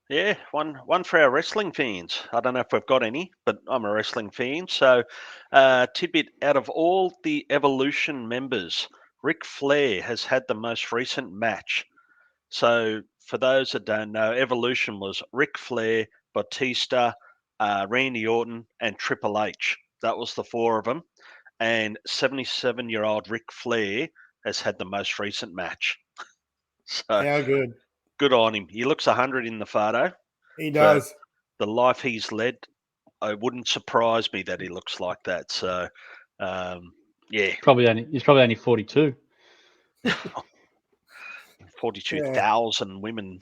Yeah, one for our wrestling fans. I don't know if we've got any, but I'm a wrestling fan. So, tidbit: out of all the Evolution members, Ric Flair has had the most recent match. So, for those that don't know, Evolution was Ric Flair, Batista, Randy Orton, and Triple H. That was the four of them. And 77-year-old Ric Flair has had the most recent match. So, How good. good on him. He looks 100 in the photo. He For does. the life he's led, it wouldn't surprise me that he looks like that. So, um, yeah, He's probably only 42. 42,000 women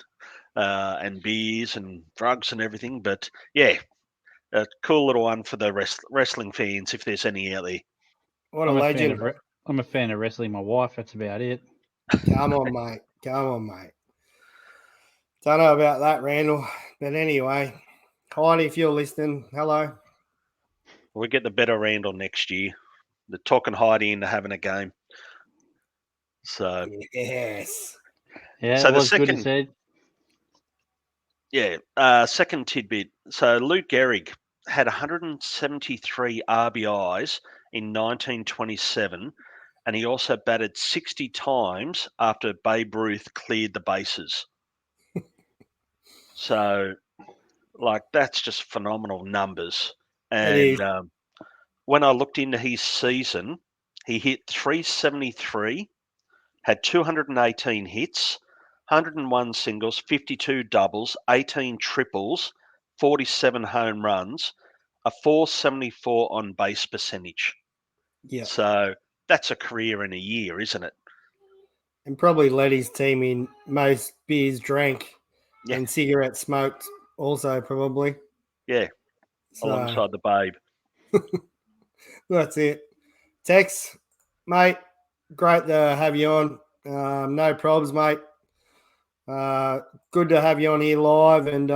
and beers and drugs and everything. But yeah, a cool little one for the wrestling fans, if there's any out there. What a I'm a fan legend. of I'm a fan of wrestling my wife. That's about it. Come on, mate. Come on, mate. Don't know about that, Randall. But anyway, Heidi, if you're listening, hello. We'll get the better Randall next year. They're talking Heidi into having a game. So, Yes. Yeah, so it the was good to second, see. second tidbit. So Lou Gehrig had 173 RBIs in 1927, and he also batted 60 times after Babe Ruth cleared the bases. So, like, that's just phenomenal numbers. It is. And when I looked into his season, he hit 373, had 218 hits, 101 singles, 52 doubles, 18 triples, 47 home runs, a 474 on base percentage. Yeah. So that's a career in a year, isn't it? And probably led his team in most beers drank Yeah, and cigarettes smoked also probably. yeah, So alongside the Babe. that's it. Tex, mate, great to have you on. No probs, mate. Good to have you on here live, and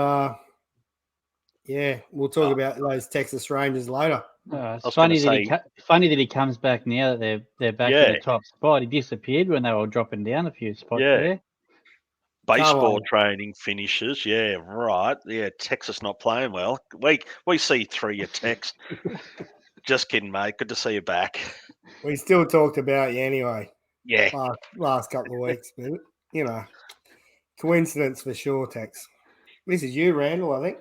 yeah, we'll talk about those Texas Rangers later. It's was gonna funny that say, funny that he comes back now that they're back in yeah, the top spot. He disappeared when they were dropping down a few spots yeah. there. Come Baseball on. training finishes. Yeah, right. Yeah, Texas not playing well. We see through your text. Just kidding, mate. Good to see you back. We still talked about you anyway. Yeah. Last couple of weeks, but you know, coincidence for sure, Tex. This is you, Randall, I think.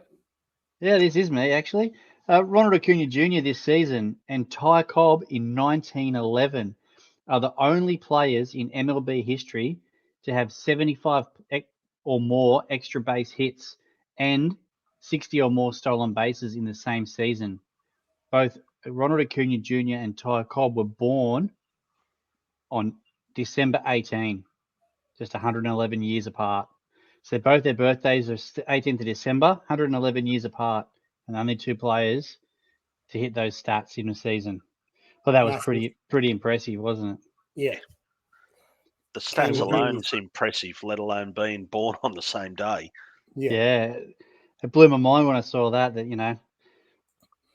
Yeah, this is me actually. Ronald Acuna Jr. this season and Ty Cobb in 1911 are the only players in MLB history to have 75 or more extra base hits and 60 or more stolen bases in the same season. Both Ronald Acuna Jr. and Ty Cobb were born on December 18, just 111 years apart. So both their birthdays are 18th of December, 111 years apart, and only two players to hit those stats in a season. Well, that was Massive. pretty impressive, wasn't it? Yeah. The stats It alone is. is impressive, let alone being born on the same day. Yeah. Yeah, it blew my mind when I saw that.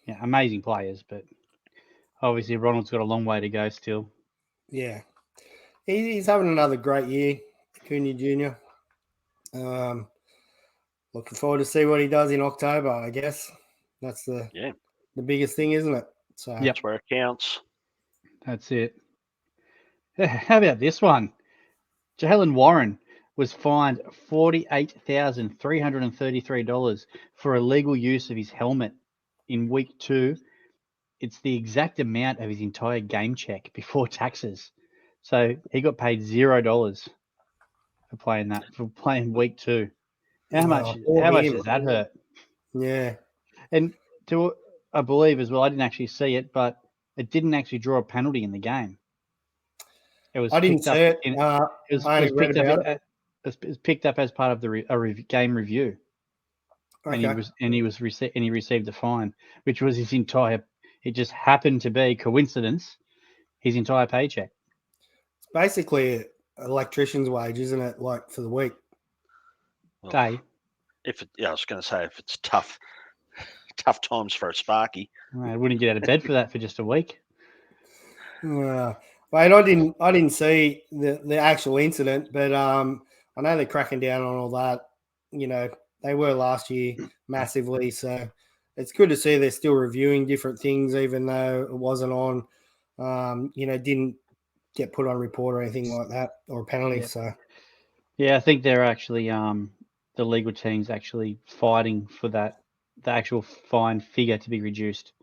Yeah, amazing players, but obviously Ronald's got a long way to go still. Yeah. He's having another great year, Acuna Jr. Looking forward to see what he does in October, I guess. That's Yeah, the biggest thing, isn't it? So Yep, that's where it counts. that's it. How about this one? Jalen Warren was fined $48,333 for illegal use of his helmet in week 2. It's the exact amount of his entire game check before taxes. So he got paid $0 for playing week 2. How much poor how much him. does that hurt? Yeah. And to I believe as well, I didn't actually see it, but it didn't actually draw a penalty in the game. It was I didn't picked see up it. in I it only was read picked up about it. it was picked up as part of the game review, and Okay. he received a fine, which was his entire. It just happened to be coincidence, his entire paycheck. It's basically an electrician's wage, isn't it? Like for the week. Well, Day. I was going to say if it's tough times for a Sparky. I wouldn't get out of bed for that for just a week. Wait, I didn't see the actual incident, but I know they're cracking down on all that. You know, they were last year massively. So it's good to see they're still reviewing different things, even though it wasn't on, didn't get put on report or anything like that, or a penalty. Yeah. So Yeah, I think they're actually the legal team's actually fighting for the actual fine figure to be reduced,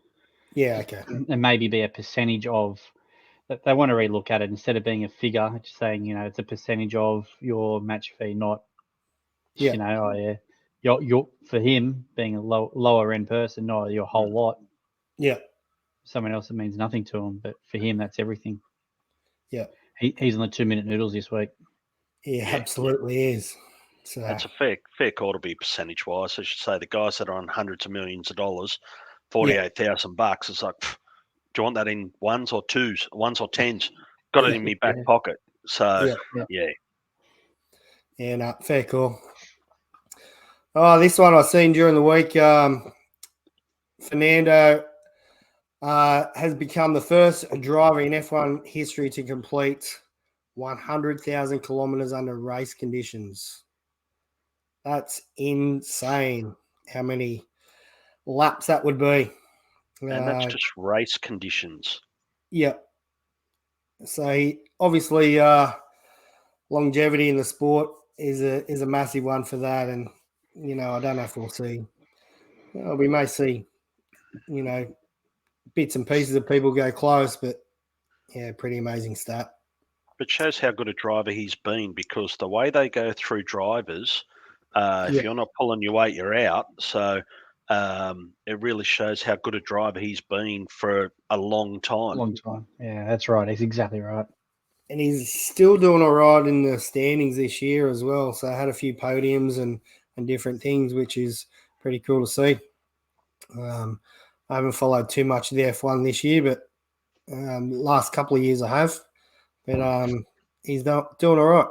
yeah, okay. and maybe be a percentage of. They want to relook at it instead of being a figure, just saying it's a percentage of your match fee, not Yeah. oh yeah, you're for him being a lower end person, not your whole lot. Yeah. Someone else, it means nothing to him, but for him, that's everything. Yeah. He's on the 2-minute noodles this week. Yeah, absolutely is. So That's a fair call to be percentage wise. I should say the guys that are on hundreds of millions of dollars, $48,000. It's like, do you want that in ones or twos, ones or tens? Got it in my back pocket. So yeah. Yeah, no, fair call. Oh, this one I've seen during the week. Fernando has become the first driver in F1 history to complete 100,000 kilometers under race conditions. That's insane how many laps that would be. And that's just race conditions. Yeah. So obviously longevity in the sport is a massive one for that. And, I don't know if we'll see. We may see, bits and pieces of people go close, but yeah, pretty amazing stat. But shows how good a driver he's been, because the way they go through drivers, if you're not pulling your weight, you're out. So it really shows how good a driver he's been for a long time. Long time. Yeah, that's right. He's exactly right. And he's still doing all right in the standings this year as well. So I had a few podiums and different things, which is pretty cool to see. I haven't followed too much of the F1 this year, but last couple of years I have. But he's doing all right.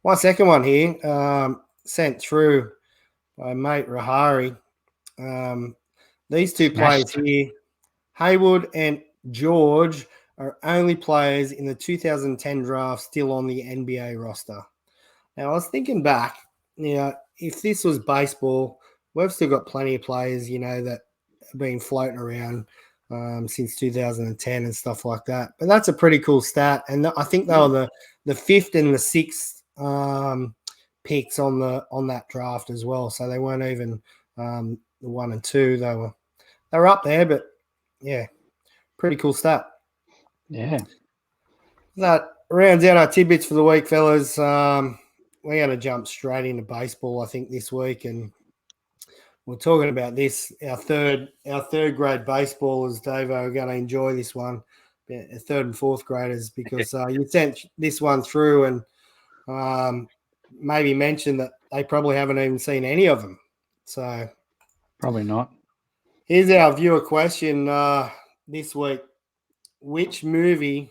My second one here, sent through by mate Rahari. These two players here, Haywood and George, are only players in the 2010 draft still on the NBA roster. Now, I was thinking back, if this was baseball, we've still got plenty of players, that have been floating around since 2010 and stuff like that. But that's a pretty cool stat. And I think they were the fifth and the sixth picks on that draft as well. So they weren't even the 1 and 2. They were up there, but yeah, pretty cool stat. Yeah. That rounds out our tidbits for the week, fellas. We're going to jump straight into baseball, I think, this week, and we're talking about this. Our third grade baseballers, Davo, are going to enjoy this one. Third and fourth graders, because you sent this one through and maybe mentioned that they probably haven't even seen any of them. So probably not. Here's our viewer question this week. Which movie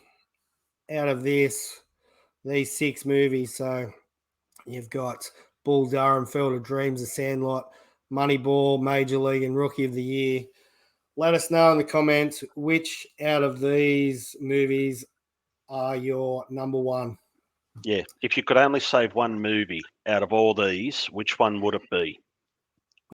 out of these 6 movies, so you've got Bull Durham, Field of Dreams, The Sandlot, Moneyball, Major League, and Rookie of the Year. Let us know in the comments which out of these movies are your number one. Yeah, if you could only save one movie out of all these, which one would it be?